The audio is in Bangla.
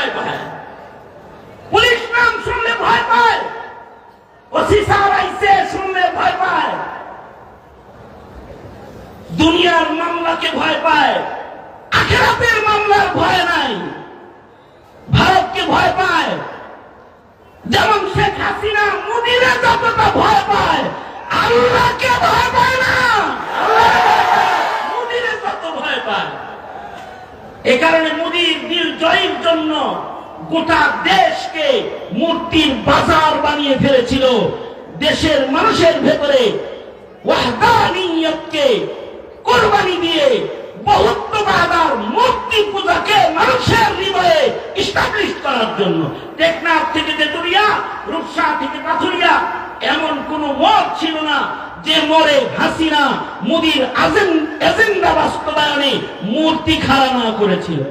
ভয় পায়, পুলিশ নাম শুনলে ভয় পায়, ওসি স্যার আইছে শুনলে ভয় পায়, দুনিয়ার মামলাকে ভয় পায়, আখিরাতের মামলার ভয় নাই। ভারতকে ভয় পায়, যেমন শেখ হাসিনা মোদিরে যতটা ভয় পায়, আল্লাহকে ভয় পায় না, মোদিরে যত ভয় পায়। এ কারণে মোদির দিল জয়ের জন্য গোটা দেশকে মূর্তির বাজার বানিয়ে ফেলেছিল। দেশের মানুষের ভেতরে ওয়াহদানিয়তকে কোরবানি দিয়ে বহুত্ববাদ আর মূর্তি পূজাকে মানুষের হৃদয়ে ইস্টাবলিশ করার জন্য। টেকনাফ থেকে তেতুলিয়া, রূপসা থেকে পাথুরিয়া এমন কোন মত ছিল না যে মরে হাসিনা মোদির এজেন্ডা বাস্তবায়নে মূর্তি খাড়া না করেছিল।